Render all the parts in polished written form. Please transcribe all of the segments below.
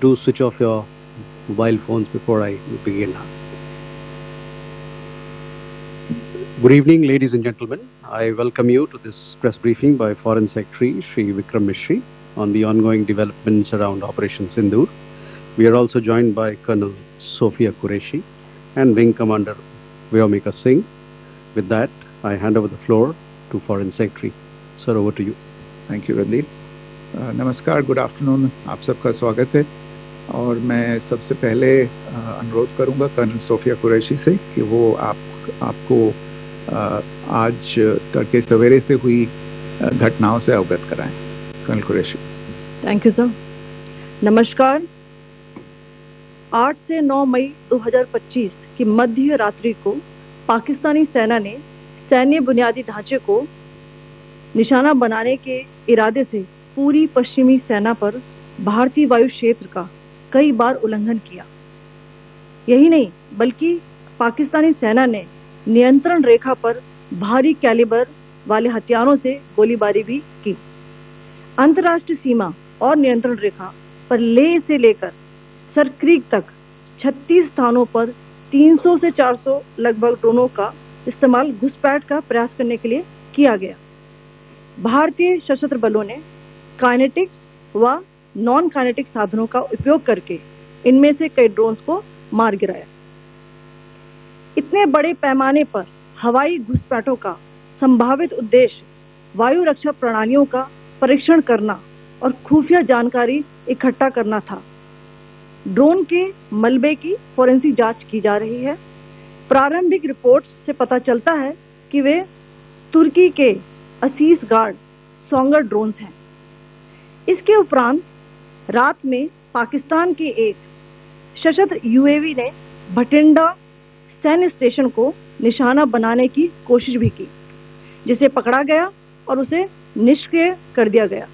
do switch off your mobile phones before I begin. Good evening, ladies and gentlemen. I welcome you to this press briefing by Foreign Secretary Shri Vikram Mishri on the ongoing developments around Operation Sindoor. We are also joined by Colonel Sophia Qureshi and Wing Commander Vyomika Singh. With that, I hand over the floor to Foreign Secretary. Sir, over to you. Thank you Randeep. नमस्कार, good afternoon, आप सबका स्वागत है। और मैं सबसे पहले अनुरोध करूंगा कर्नल सोफिया कुरैशी से कि वो आपको आज तड़के सवेरे से हुई घटनाओं से अवगत कराएं। Colonel Qureshi. Thank you sir. नमस्कार। 8 से 9 मई 2025 की मध्य रात्रि को पाकिस्तानी सेना ने सैन्य बुनियादी ढांचे को निशाना बनाने के इरादे से पूरी पश्चिमी सेना पर भारतीय वायु क्षेत्र का कई बार उल्लंघन किया। यही नहीं बल्कि पाकिस्तानी सेना ने नियंत्रण रेखा पर भारी कैलिबर वाले हथियारों से गोलीबारी भी की। अंतर्राष्ट्रीय सीमा और नियंत्रण रेखा पर लेह से लेकर सरक्रीक तक 36 स्थानों पर 300 से 400 लगभग ड्रोनों का इस्तेमाल घुसपैठ का प्रयास करने के लिए किया गया। भारतीय सशस्त्र बलों ने काइनेटिक व नॉन काइनेटिक साधनों का उपयोग करके इनमें से कई ड्रोन्स को मार गिराया। इतने बड़े पैमाने पर हवाई घुसपैठों का संभावित उद्देश्य वायु रक्षा प्रणालियों का परीक्षण करना और खुफिया जानकारी इकट्ठा करना था। ड्रोन के मलबे की फोरेंसिक जांच की जा रही है। प्रारंभिक रिपोर्ट्स से पता चलता है कि वे तुर्की के असीस गार्ड सोंगर ड्रोन्स हैं। इसके उपरांत रात में पाकिस्तान के एक सशस्त्र यूएवी ने भटिंडा सैन्य स्टेशन को निशाना बनाने की कोशिश भी की, जिसे पकड़ा गया और उसे निष्क्रिय कर दिया गया।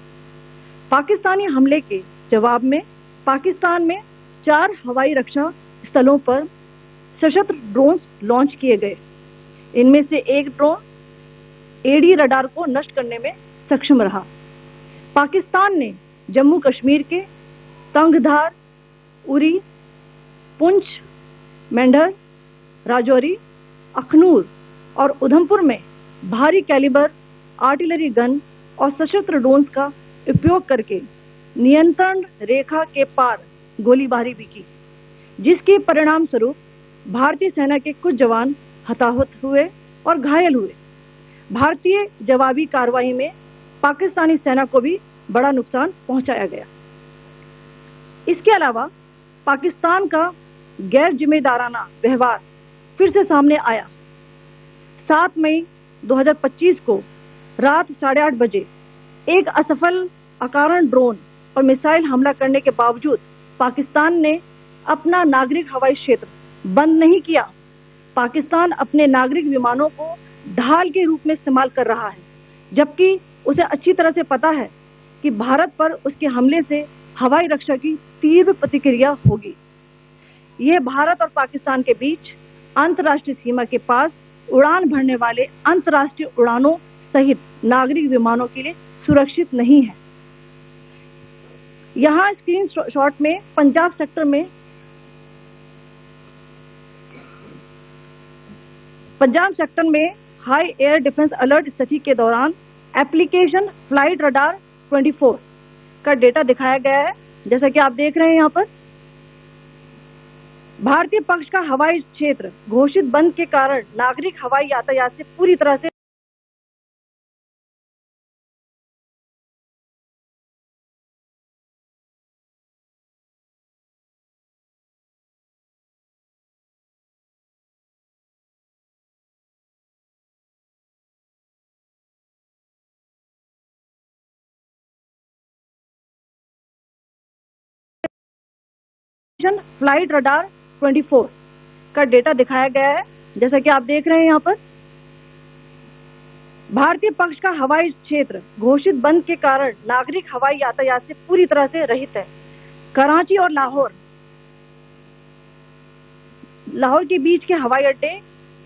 पाकिस्तानी हमले के जवाब में पाकिस्तान में 4 हवाई रक्षा स्थलों पर सशस्त्र ड्रोन्स लॉन्च किए गए। इनमें से एक ड्रोन एडी रडार को नष्ट करने में सक्षम रहा। पाकिस्तान ने जम्मू कश्मीर के तंगधार, उरी, पुंछ, मेंढर, राजौरी, अखनूर और उधमपुर में भारी कैलिबर आर्टिलरी गन और सशस्त्र ड्रोन्स का उपयोग करके नियंत्रण रेखा के पार गोलीबारी भी की, जिसके परिणाम स्वरूप भारतीय सेना के कुछ जवान हताहत हुए और घायल हुए। भारतीय जवाबी कार्रवाई में पाकिस्तानी सेना को भी बड़ा नुकसान पहुंचाया गया। इसके अलावा पाकिस्तान का गैर जिम्मेदाराना व्यवहार फिर से सामने आया। 7 मई 2025 को रात 8:30 बजे एक असफल अकारण ड्रोन और मिसाइल हमला करने के बावजूद पाकिस्तान ने अपना नागरिक हवाई क्षेत्र बंद नहीं किया। पाकिस्तान अपने नागरिक विमानों को ढाल के रूप में इस्तेमाल कर रहा है, जबकि उसे अच्छी तरह से पता है कि भारत पर उसके हमले से हवाई रक्षा की तीव्र प्रतिक्रिया होगी। यह भारत और पाकिस्तान के बीच अंतर्राष्ट्रीय सीमा के पास उड़ान भरने वाले अंतर्राष्ट्रीय उड़ानों सहित नागरिक विमानों के लिए सुरक्षित नहीं है। यहाँ स्क्रीन शॉट में पंजाब सेक्टर में हाई एयर डिफेंस अलर्ट स्थिति के दौरान एप्लीकेशन फ्लाइट रडार 24 का डेटा दिखाया गया है। जैसा कि आप देख रहे हैं यहाँ पर भारतीय पक्ष का हवाई क्षेत्र घोषित बंद के कारण नागरिक हवाई यातायात से पूरी तरह से फ्लाइट रडार 24 का डेटा दिखाया गया है। जैसा कि आप देख रहे हैं यहाँ पर भारतीय पक्ष का हवाई क्षेत्र घोषित बंद के कारण नागरिक हवाई यातायात से पूरी तरह से रहित है। कराची और लाहौर के बीच के हवाई अड्डे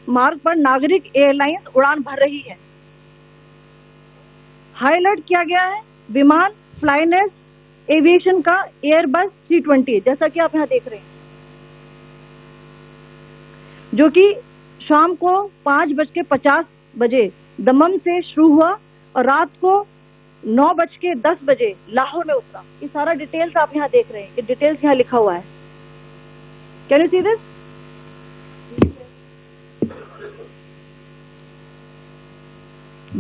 मार्ग पर नागरिक एयरलाइंस उड़ान भर रही है। हाई अलर्ट किया गया है। विमान फ्लाइनेस एविएशन का एयरबस 320, जैसा कि आप यहाँ देख रहे हैं, जो कि शाम को 5:50 दमम से शुरू हुआ और रात को 9:10 लाहौर में उतरा। ये सारा डिटेल्स आप यहाँ देख रहे हैं, ये डिटेल्स यहाँ लिखा हुआ है। Can you see this?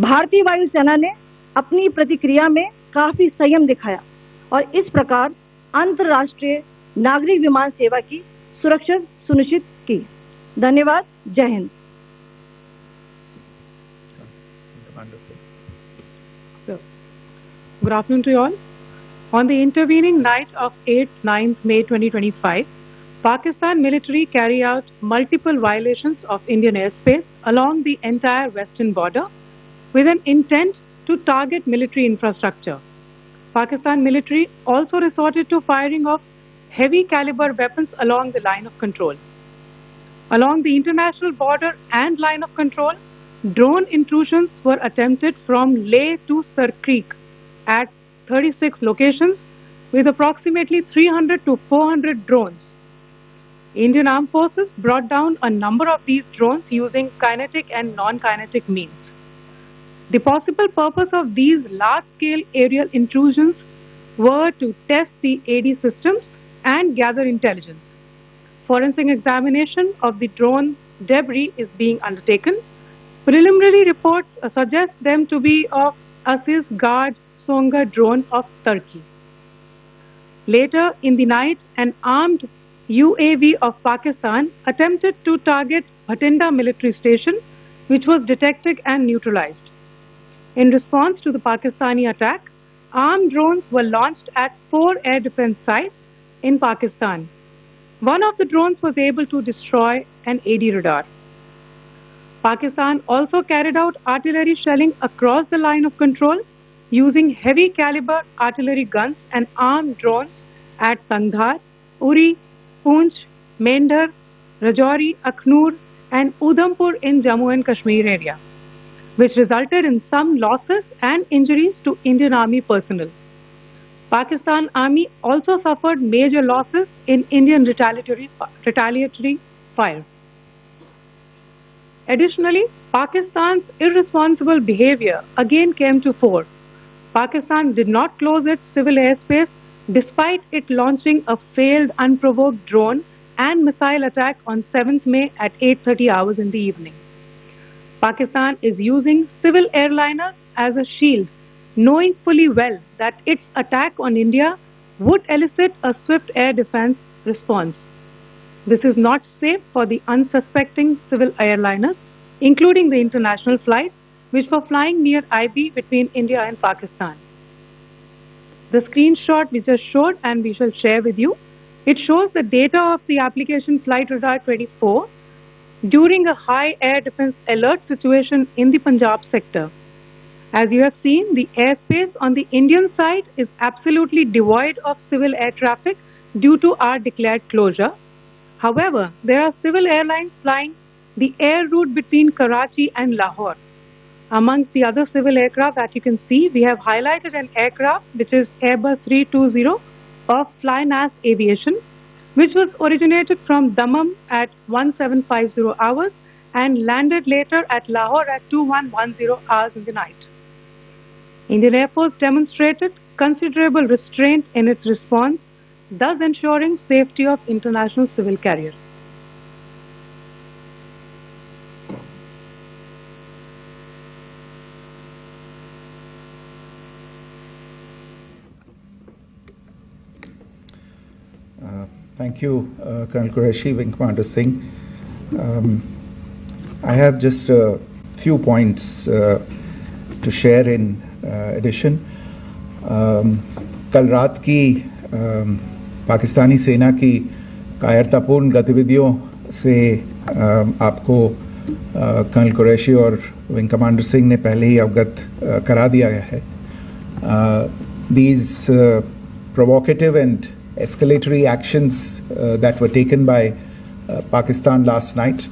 भारतीय वायुसेना ने अपनी प्रतिक्रिया में काफी संयम दिखाया और इस प्रकार अंतर्राष्ट्रीय नागरिक विमान सेवा की सुरक्षा सुनिश्चित की। धन्यवाद। जय Hind. Good afternoon to you all. On the intervening night of 8th 9th May 2025, Pakistan military carried out multiple violations of Indian airspace along the entire western border with an intent to target military infrastructure. Pakistan military also resorted to firing of heavy caliber weapons along the line of control. Along the international border and line of control, drone intrusions were attempted from Leh to Sar Creek at 36 locations with approximately 300 to 400 drones. Indian Armed Forces brought down a number of these drones using kinetic and non-kinetic means. The possible purpose of these large-scale aerial intrusions were to test the AD systems and gather intelligence. Forensic examination of the drone debris is being undertaken. Preliminary reports suggest them to be of Aziz Guard Songa drone of Turkey. Later in the night, an armed UAV of Pakistan attempted to target Bhatinda military station, which was detected and neutralized. In response to the Pakistani attack, armed drones were launched at 4 air defense sites in Pakistan. One of the drones was able to destroy an AD radar. Pakistan also carried out artillery shelling across the line of control using heavy caliber artillery guns and armed drones at Sangdhar, Uri, Poonch, Mendhar, Rajouri, Akhnur and Udhampur in Jammu and Kashmir area, which resulted in some losses and injuries to Indian Army personnel. Pakistan Army also suffered major losses in Indian retaliatory fire. Additionally, Pakistan's irresponsible behavior again came to fore. Pakistan did not close its civil airspace despite it launching a failed unprovoked drone and missile attack on 7th May at 8:30 hours in the evening. Pakistan is using civil airliners as a shield, knowing fully well that its attack on India would elicit a swift air defense response. This is not safe for the unsuspecting civil airliners, including the international flights which were flying near IB between India and Pakistan. The screenshot we just showed and we shall share with you, it shows the data of the application Flight Radar 24 during a high air defense alert situation in the Punjab sector. As you have seen, the airspace on the Indian side is absolutely devoid of civil air traffic due to our declared closure. However, there are civil airlines flying the air route between Karachi and Lahore. Amongst the other civil aircraft that you can see, we have highlighted an aircraft which is Airbus 320 of Flynas Aviation, which was originated from Dammam at 1750 hours and landed later at Lahore at 2110 hours in the night. Indian Air Force demonstrated considerable restraint in its response, thus ensuring safety of international civil carriers. Thank you, Colonel Qureshi, Wing Commander Singh. I have just a few points to share in addition. कल रात की पाकिस्तानी सेना की कायरतापूर्ण गतिविधियों से आपको colonel Qureshi और विंग कमांडर सिंह ने पहले ही अवगत करा दिया गया है. These provocative and escalatory actions that were taken by Pakistan last night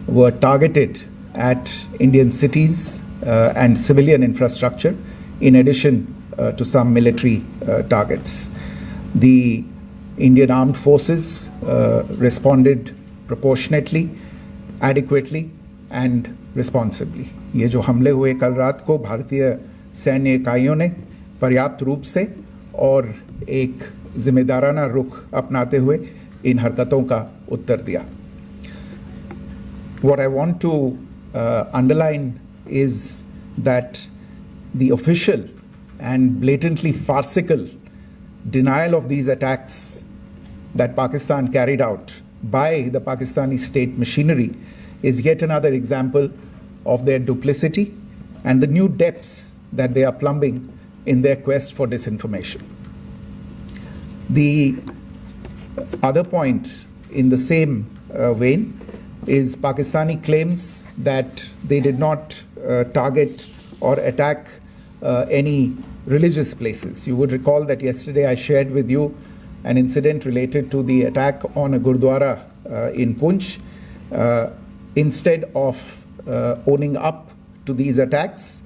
were targeted at Indian cities and civilian infrastructure, in addition to some military targets. The Indian armed forces responded proportionately, adequately and responsibly. ये जो हमले हुए कल रात को भारतीय सैन्य इकाइयों ने पर्याप्त रूप से और एक जिम्मेदाराना रुख अपनाते हुए इन हरकतों का उत्तर दिया. What I want to underline is that the official and blatantly farcical denial of these attacks that Pakistan carried out by the Pakistani state machinery is yet another example of their duplicity and the new depths that they are plumbing in their quest for disinformation. The other point in the same vein is Pakistani claims that they did not target or attack any religious places. You would recall that yesterday I shared with you an incident related to the attack on a Gurdwara in Poonch. Instead of owning up to these attacks,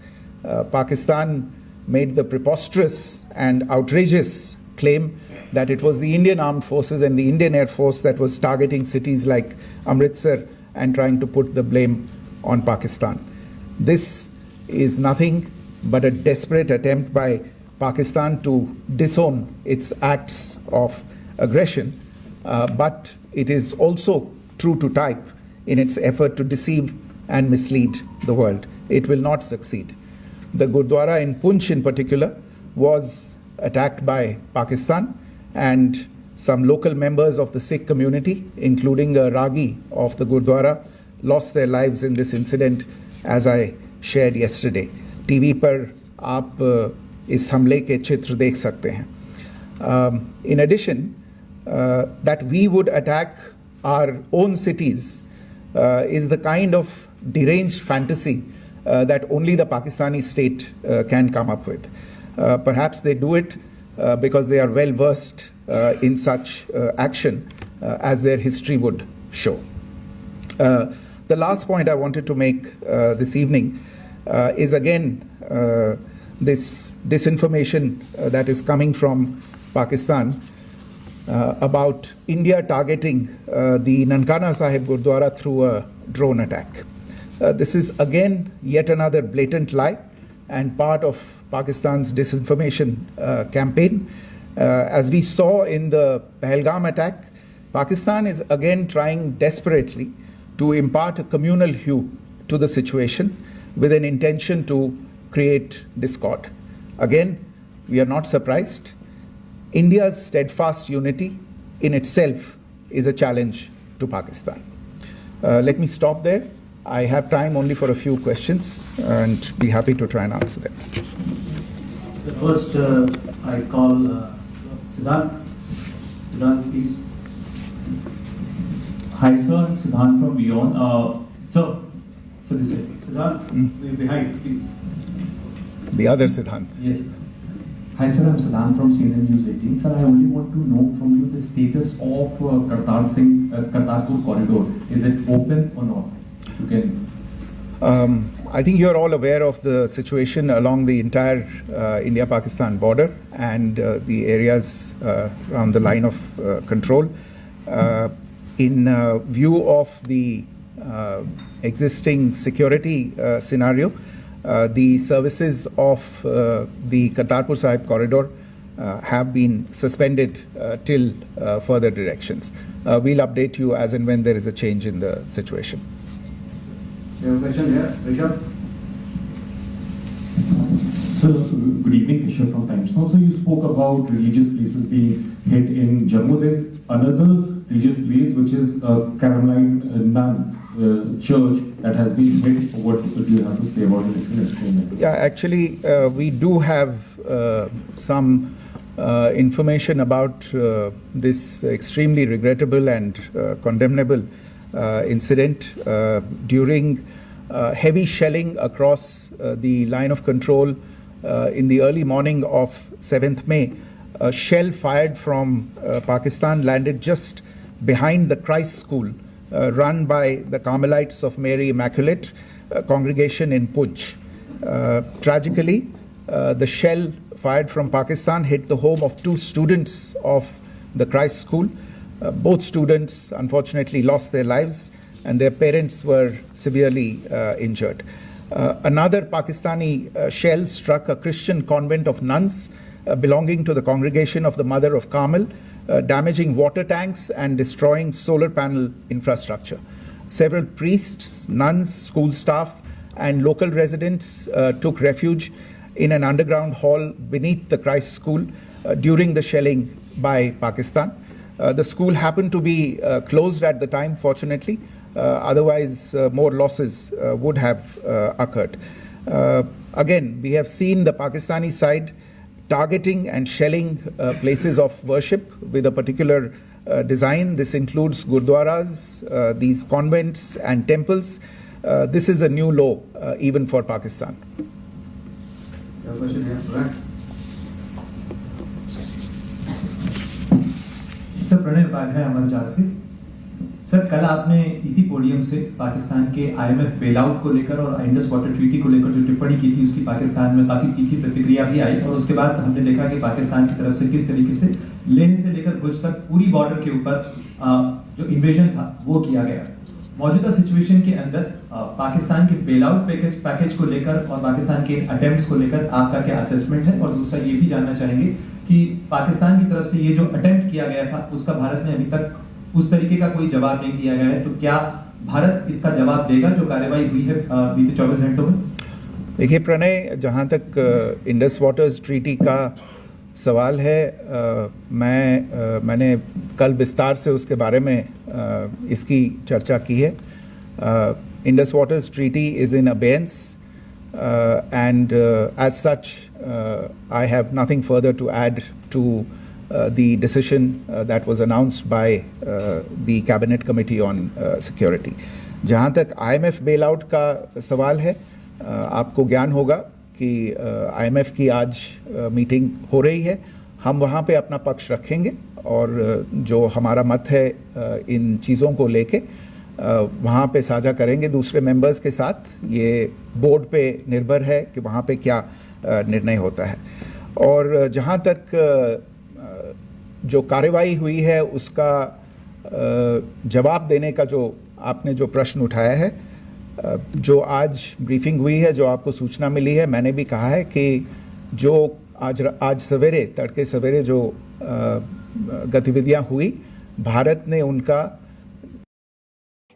Pakistan made the preposterous and outrageous claim that it was the Indian armed forces and the Indian Air Force that was targeting cities like Amritsar and trying to put the blame on Pakistan. This is nothing but a desperate attempt by Pakistan to disown its acts of aggression, but it is also true to type in its effort to deceive and mislead the world. It will not succeed. The Gurdwara in Poonch in particular was attacked by Pakistan, and some local members of the Sikh community, including a Ragi of the Gurdwara, lost their lives in this incident, as I shared yesterday. TV पर आप इस हमले के चित्र देख सकते हैं. In addition, that we would attack our own cities is the kind of deranged fantasy that only the Pakistani state can come up with. Perhaps they do it because they are well versed in such action, as their history would show. The last point I wanted to make this evening is again this disinformation that is coming from Pakistan about India targeting the Nankana Sahib Gurdwara through a drone attack. This is again yet another blatant lie and part of Pakistan's disinformation campaign. As we saw in the Pahalgam attack, Pakistan is again trying desperately to impart a communal hue to the situation with an intention to create discord. Again, we are not surprised. India's steadfast unity in itself is a challenge to Pakistan. Let me stop there. I have time only for a few questions and be happy to try and answer them. First, I call Siddhant. Siddhant, please. Hi, sir. I'm Siddhant from Beyond. So this is Siddhant, behind, please. The other Siddhant. Yes. Hi, sir. I'm Siddhant from CNN News 18. Sir, I only want to know from you the status of Kartarpur corridor. Is it open or not? You can. I think you're all aware of the situation along the entire India-Pakistan border and the areas around the line of control. In view of the existing security scenario, the services of the Kartarpur Sahib corridor have been suspended till further directions. We'll update you as and when there is a change in the situation. You have a question here, Rishabh? So, good evening, Rishabh from Times Now. So you spoke about religious places being hit in Jammu. There's another religious place which is Caroline Nun church that has been hit. What do you have to say about it? Yeah, actually, we do have some information about this extremely regrettable and condemnable incident. During heavy shelling across the line of control in the early morning of 7th May, a shell fired from Pakistan landed just behind the Christ School run by the Carmelites of Mary Immaculate congregation in Poonch. Tragically, the shell fired from Pakistan hit the home of 2 students of the Christ School. Both students unfortunately lost their lives and their parents were severely injured. Another Pakistani shell struck a Christian convent of nuns belonging to the congregation of the Mother of Carmel, damaging water tanks and destroying solar panel infrastructure. Several priests, nuns, school staff, and local residents took refuge in an underground hall beneath the Christ School during the shelling by Pakistan. The school happened to be closed at the time, fortunately. Otherwise, more losses would have occurred. Again, we have seen the Pakistani side targeting and shelling places of worship with a particular design. This includes gurdwaras, these convents and temples. This is a new low even for Pakistan. Sir Pranay Upadhyay अमर जहाज से sir कल आपने इसी podium से पाकिस्तान के IMF bailout को लेकर और इंडस वाटर ट्रीटी को लेकर जो टिप्पणी की थी उसकी पाकिस्तान में काफी तीखी प्रतिक्रिया भी आई और उसके बाद हमने देखा कि पाकिस्तान की तरफ से किस तरीके से लेह से लेकर भुज तक पूरी बॉर्डर के ऊपर जो इन्वेजन था वो किया गया। मौजूदा सिचुएशन के अंदर पाकिस्तान के बेलआउट पैकेज को लेकर और पाकिस्तान के अटेम्प्ट्स को लेकर आपका क्या असेसमेंट है, और दूसरा ये भी जानना चाहेंगे कि पाकिस्तान की तरफ से ये जो अटेम्प्ट किया गया था उसका भारत ने अभी तक उस तरीके का कोई जवाब नहीं दिया गया है, तो क्या भारत इसका जवाब देगा जो कार्रवाई हुई है बीते 24 घंटों में? देखिए प्रणय, जहाँ तक इंडस वाटर्स ट्रीटी का सवाल है, मैंने कल विस्तार से उसके बारे में इसकी चर्चा की है. Indus waters treaty is in abeyance and as such I have nothing further to add to the decision that was announced by the Cabinet Committee on Security. जहाँ तक IMF bailout का सवाल है, आपको ज्ञान होगा कि IMF की आज मीटिंग हो रही है. हम वहाँ पे अपना पक्ष रखेंगे और जो हमारा मत है इन चीज़ों को लेके वहाँ पे साझा करेंगे दूसरे मेंबर्स के साथ. ये बोर्ड पे निर्भर है कि वहाँ पे क्या निर्णय होता है. और जहाँ तक जो कार्रवाई हुई है उसका जवाब देने का जो आपने जो प्रश्न उठाया है, जो आज ब्रीफिंग हुई है, जो आपको सूचना मिली है, मैंने भी कहा है कि जो आज सवेरे तड़के सवेरे जो गतिविधियाँ हुई, भारत ने उनका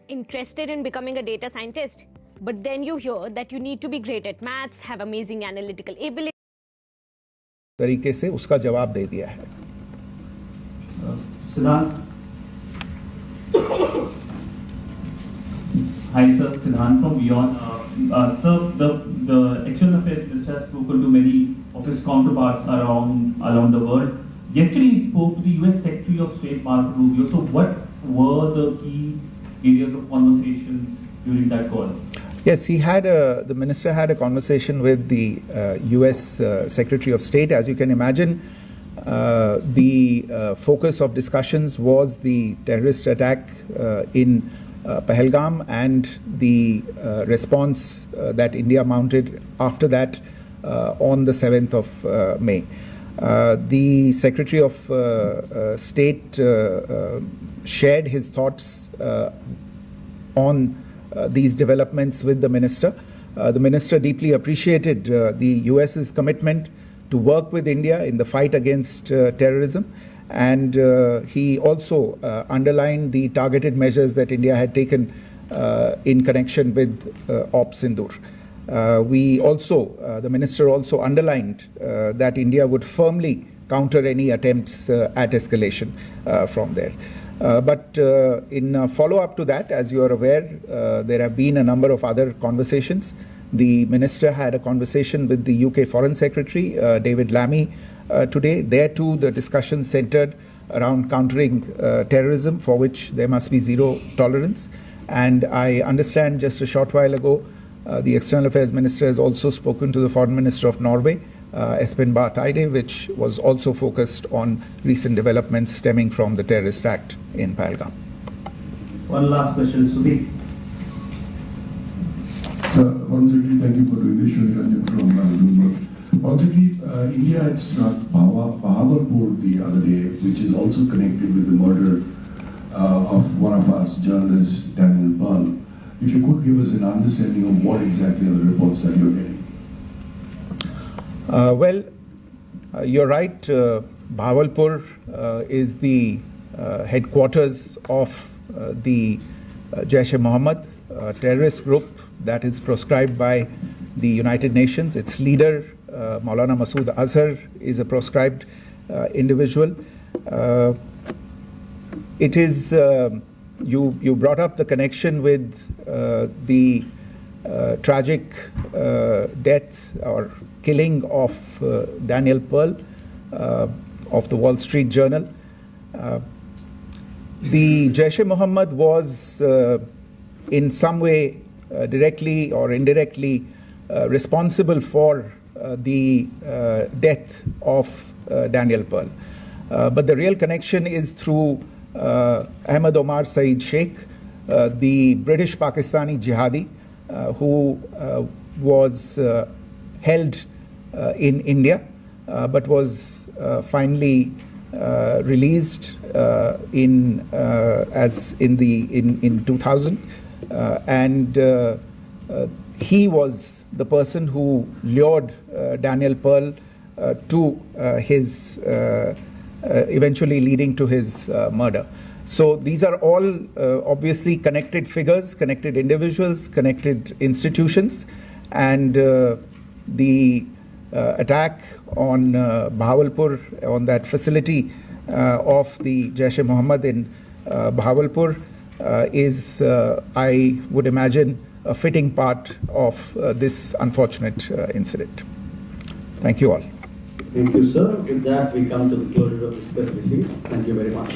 interested in becoming a data scientist, but then you hear that you need to be great at maths, have amazing analytical ability. तरीके से उसका जवाब दे दिया है. सिद्धांत. Hi sir, Siddhant from Beyond. Sir, the External Affairs Minister has spoken to many of his counterparts around the world. Yesterday he spoke to the US Secretary of State Marco Rubio. So what were the key areas of conversations during that call? Yes, the minister had a conversation with the US Secretary of State. As you can imagine, the focus of discussions was the terrorist attack in Pahalgam and the response that India mounted after that on the 7th of May. The Secretary of State shared his thoughts on these developments with the minister. The minister deeply appreciated the US's commitment to work with India in the fight against terrorism, and he also underlined the targeted measures that India had taken in connection with Sindoor. The minister also underlined that India would firmly counter any attempts at escalation from there. But in follow-up to that, as you are aware, there have been a number of other conversations. The minister had a conversation with the UK Foreign Secretary, David Lammy, today. There too, the discussion centered around countering terrorism, for which there must be zero tolerance. And I understand just a short while ago, the External Affairs Minister has also spoken to the Foreign Minister of Norway, Espen Barth Eide, which was also focused on recent developments stemming from the terrorist act in Pahalgam. One last question, Sudeep. Sir, once again, thank you for doing this. Shri Ranjan from Bloomberg. Once again, India had struck Bahawalpur the other day, which is also connected with the murder of one of us journalists, Daniel Pearl. If you could give us an understanding of what exactly are the reports that you're getting. Well, you're right. Bahawalpur is the headquarters of the Jaish-e-Mohammed terrorist group that is proscribed by the United Nations. Its leader, Maulana Masood Azhar, is a proscribed individual. It is, you brought up the connection with the tragic death or killing of Daniel Pearl of the Wall Street Journal. The Jaish-e-Mohammed was in some way directly or indirectly responsible for the death of Daniel Pearl. But the real connection is through Ahmed Omar Saeed Sheikh, the British Pakistani jihadi who was held in India but was finally released in 2000, and he was the person who lured Daniel Pearl to his eventually leading to his murder. So these are all obviously connected figures, connected individuals, connected institutions, and the attack on Bahawalpur, on that facility of the Jaish-e-Mohammed in Bahawalpur is, I would imagine, a fitting part of this unfortunate incident. Thank you all. Thank you, sir. With that, we come to the closure of this press briefing. Thank you very much.